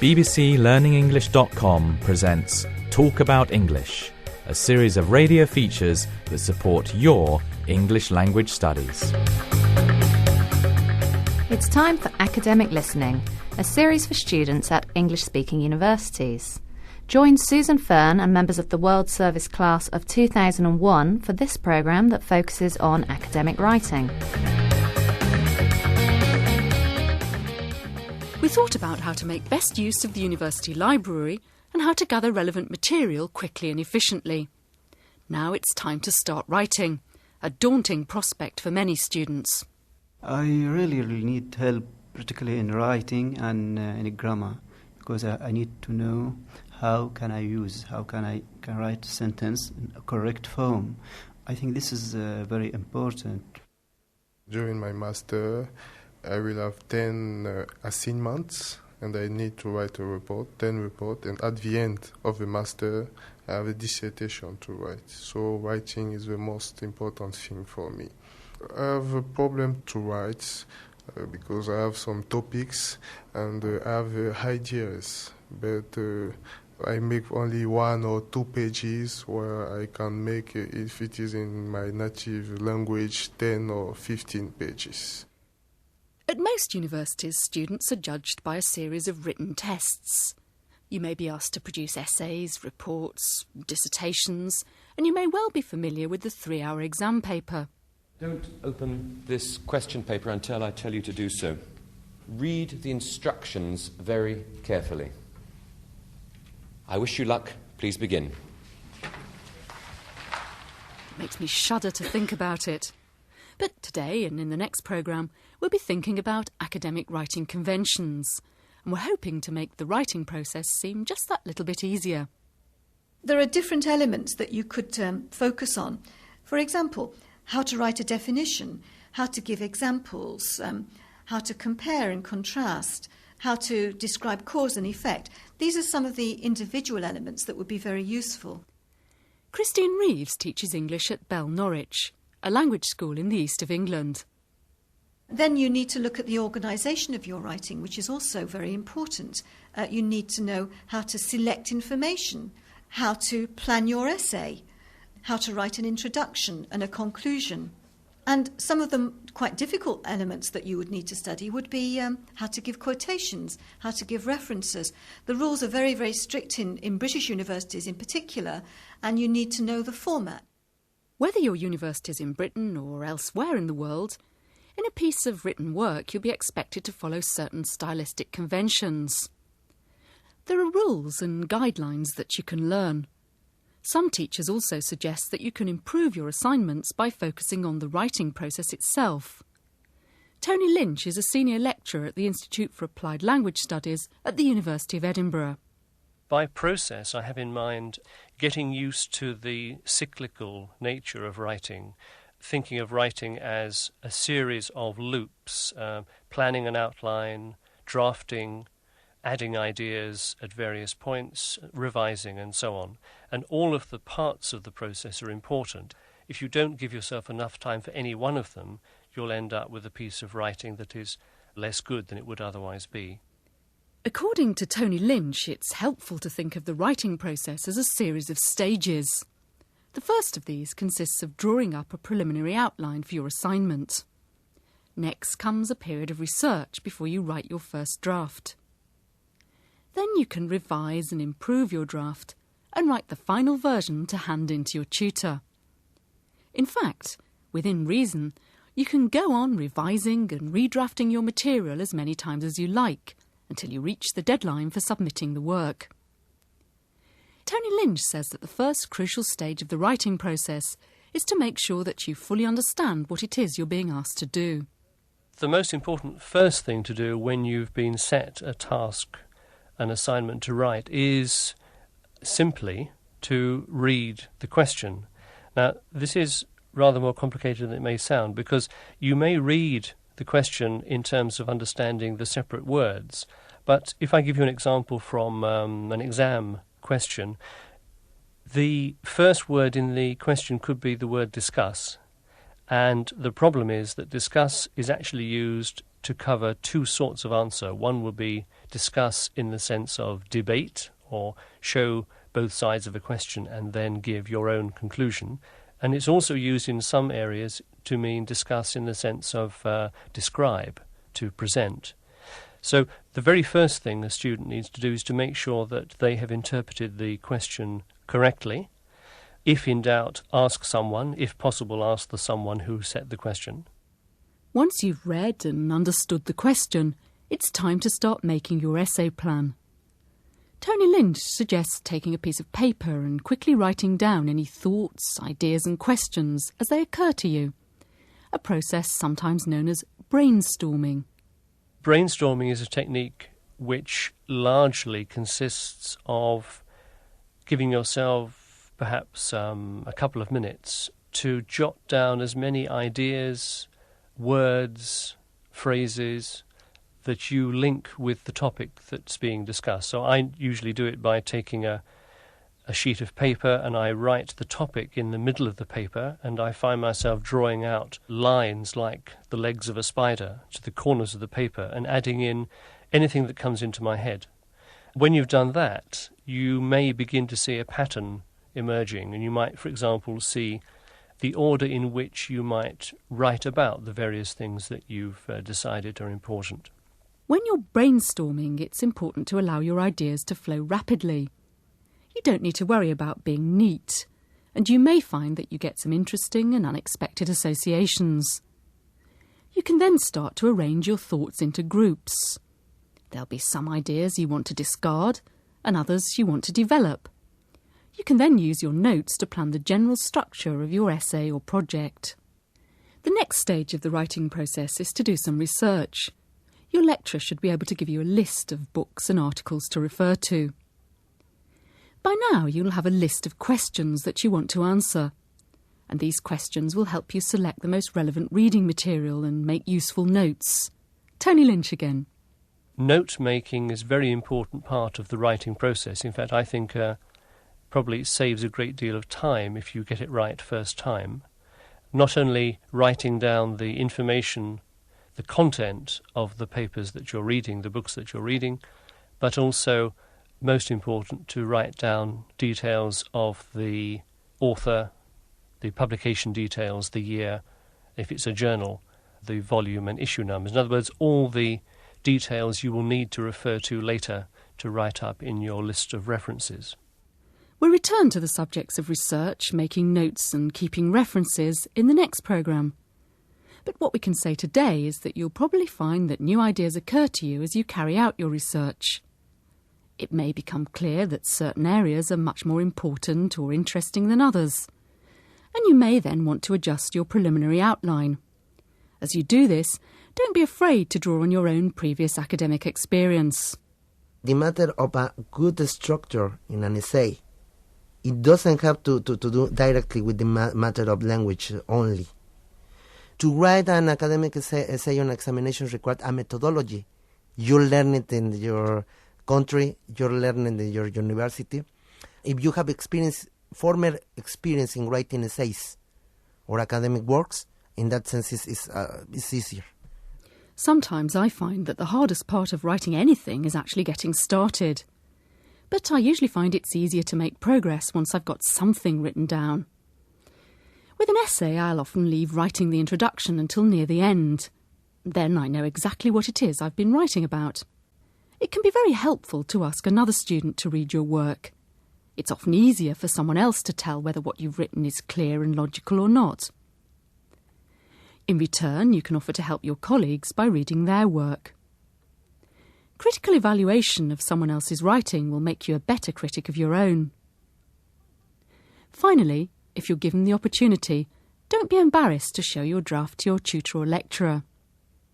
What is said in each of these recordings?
bbclearningenglish.com presents Talk About English, a series of radio features that support your English language studies. It's time for Academic Listening, a series for students at English-speaking universities. Join Susan Fern and members of the World Service class of 2001 for this programme that focuses on academic writing. We thought about how to make best use of the university library and how to gather relevant material quickly and efficiently. Now it's time to start writing, a daunting prospect for many students. I really need help, particularly in writing and in grammar, because I need to know how can I write a sentence in a correct form. I think this is very important. During my master, I will have 10 assignments and I need to write a report, 10 reports, and at the end of the master I have a dissertation to write. So writing is the most important thing for me. I have a problem to write because I have some topics and I have ideas, but I make only 1 or 2 pages where I can make, if it is in my native language, 10 or 15 pages. At most universities, students are judged by a series of written tests. You may be asked to produce essays, reports, dissertations, and you may well be familiar with the 3-hour exam paper. Don't open this question paper until I tell you to do so. Read the instructions very carefully. I wish you luck. Please begin. It makes me shudder to think about it. But today and in the next programme, we'll be thinking about academic writing conventions, and we're hoping to make the writing process seem just that little bit easier. There are different elements that you could focus on. For example, how to write a definition, how to give examples, how to compare and contrast, how to describe cause and effect. These are some of the individual elements that would be very useful. Christine Reeves teaches English at Bell Norwich, a language school in the east of England. Then you need to look at the organisation of your writing, which is also very important. You need to know how to select information, how to plan your essay, how to write an introduction and a conclusion. And some of the quite difficult elements that you would need to study would be how to give quotations, how to give references. The rules are very, very strict in British universities in particular, and you need to know the format. Whether your university is in Britain or elsewhere in the world, in a piece of written work you'll be expected to follow certain stylistic conventions. There are rules and guidelines that you can learn. Some teachers also suggest that you can improve your assignments by focusing on the writing process itself. Tony Lynch is a senior lecturer at the Institute for Applied Language Studies at the University of Edinburgh. By process, I have in mind getting used to the cyclical nature of writing, thinking of writing as a series of loops, planning an outline, drafting, adding ideas at various points, revising and so on. And all of the parts of the process are important. If you don't give yourself enough time for any one of them, you'll end up with a piece of writing that is less good than it would otherwise be. According to Tony Lynch, it's helpful to think of the writing process as a series of stages. The first of these consists of drawing up a preliminary outline for your assignment. Next comes a period of research before you write your first draft. Then you can revise and improve your draft and write the final version to hand in to your tutor. In fact, within reason, you can go on revising and redrafting your material as many times as you like, until you reach the deadline for submitting the work. Tony Lynch says that the first crucial stage of the writing process is to make sure that you fully understand what it is you're being asked to do. The most important first thing to do when you've been set a task, an assignment to write, is simply to read the question. Now, this is rather more complicated than it may sound, because you may read the question in terms of understanding the separate words. But if I give you an example from an exam question, the first word in the question could be the word discuss. And the problem is that discuss is actually used to cover two sorts of answer. One will be discuss in the sense of debate or show both sides of a question and then give your own conclusion. And it's also used in some areas to mean discuss in the sense of describe, to present. So the very first thing a student needs to do is to make sure that they have interpreted the question correctly. If in doubt, ask someone. If possible, ask the someone who set the question. Once you've read and understood the question, it's time to start making your essay plan. Tony Lynch suggests taking a piece of paper and quickly writing down any thoughts, ideas and questions as they occur to you, a process sometimes known as brainstorming. Brainstorming is a technique which largely consists of giving yourself perhaps a couple of minutes to jot down as many ideas, words, phrases that you link with the topic that's being discussed. So I usually do it by taking a sheet of paper and I write the topic in the middle of the paper, and I find myself drawing out lines like the legs of a spider to the corners of the paper and adding in anything that comes into my head. When you've done that, you may begin to see a pattern emerging, and you might, for example, see the order in which you might write about the various things that you've decided are important. When you're brainstorming, it's important to allow your ideas to flow rapidly. You don't need to worry about being neat, and you may find that you get some interesting and unexpected associations. You can then start to arrange your thoughts into groups. There'll be some ideas you want to discard, and others you want to develop. You can then use your notes to plan the general structure of your essay or project. The next stage of the writing process is to do some research. Your lecturer should be able to give you a list of books and articles to refer to. By now you'll have a list of questions that you want to answer, and these questions will help you select the most relevant reading material and make useful notes. Tony Lynch again. Note-making is a very important part of the writing process. In fact, I think probably saves a great deal of time if you get it right first time. Not only writing down the information, the content of the papers that you're reading, the books that you're reading, but also, most important, to write down details of the author, the publication details, the year, if it's a journal, the volume and issue numbers. In other words, all the details you will need to refer to later to write up in your list of references. We'll return to the subjects of research, making notes and keeping references in the next programme. But what we can say today is that you'll probably find that new ideas occur to you as you carry out your research. It may become clear that certain areas are much more important or interesting than others, and you may then want to adjust your preliminary outline. As you do this, don't be afraid to draw on your own previous academic experience. The matter of a good structure in an essay, it doesn't have to do directly with the matter of language only. To write an academic essay on examinations requires a methodology. You learn it in your country, you're learning in your university. If you have former experience in writing essays or academic works, in that sense it's easier. Sometimes I find that the hardest part of writing anything is actually getting started. But I usually find it's easier to make progress once I've got something written down. With an essay, I'll often leave writing the introduction until near the end. Then I know exactly what it is I've been writing about. It can be very helpful to ask another student to read your work. It's often easier for someone else to tell whether what you've written is clear and logical or not. In return, you can offer to help your colleagues by reading their work. Critical evaluation of someone else's writing will make you a better critic of your own. Finally, if you're given the opportunity, don't be embarrassed to show your draft to your tutor or lecturer.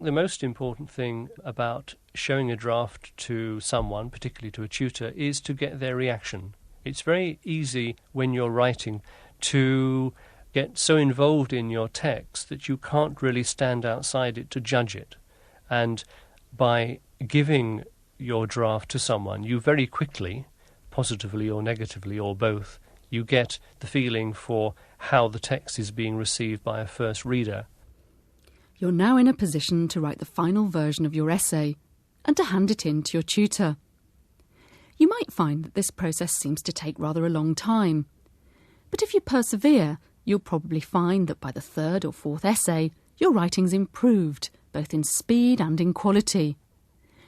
The most important thing about showing a draft to someone, particularly to a tutor, is to get their reaction. It's very easy when you're writing to get so involved in your text that you can't really stand outside it to judge it. And by giving your draft to someone, you very quickly, positively or negatively or both, you get the feeling for how the text is being received by a first reader. You're now in a position to write the final version of your essay, and to hand it in to your tutor. You might find that this process seems to take rather a long time. But if you persevere, you'll probably find that by the third or fourth essay, your writing's improved, both in speed and in quality.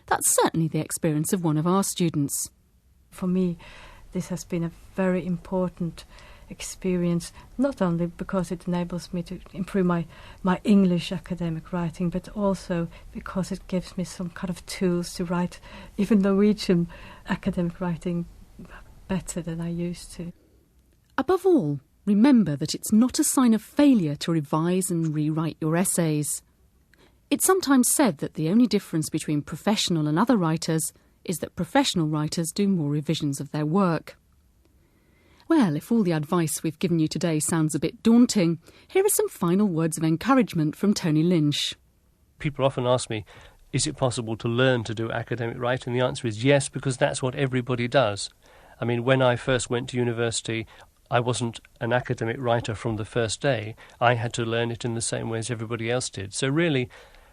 That's certainly the experience of one of our students. For me, this has been a very important experience, not only because it enables me to improve my English academic writing, but also because it gives me some kind of tools to write even Norwegian academic writing better than I used to. Above all, remember that it's not a sign of failure to revise and rewrite your essays. It's sometimes said that the only difference between professional and other writers is that professional writers do more revisions of their work. Well, if all the advice we've given you today sounds a bit daunting, here are some final words of encouragement from Tony Lynch. People often ask me, is it possible to learn to do academic writing? The answer is yes, because that's what everybody does. I mean, when I first went to university, I wasn't an academic writer from the first day. I had to learn it in the same way as everybody else did. So really,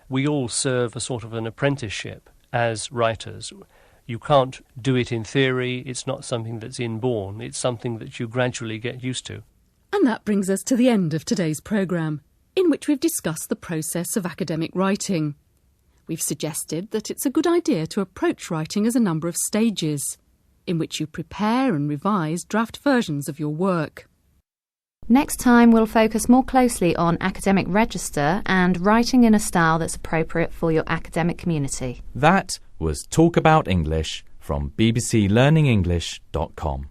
we all serve a sort of an apprenticeship as writers. You can't do it in theory. It's not something that's inborn. It's something that you gradually get used to. And that brings us to the end of today's programme, in which we've discussed the process of academic writing. We've suggested that it's a good idea to approach writing as a number of stages, in which you prepare and revise draft versions of your work. Next time we'll focus more closely on academic register and writing in a style that's appropriate for your academic community. That was Talk About English from bbclearningenglish.com.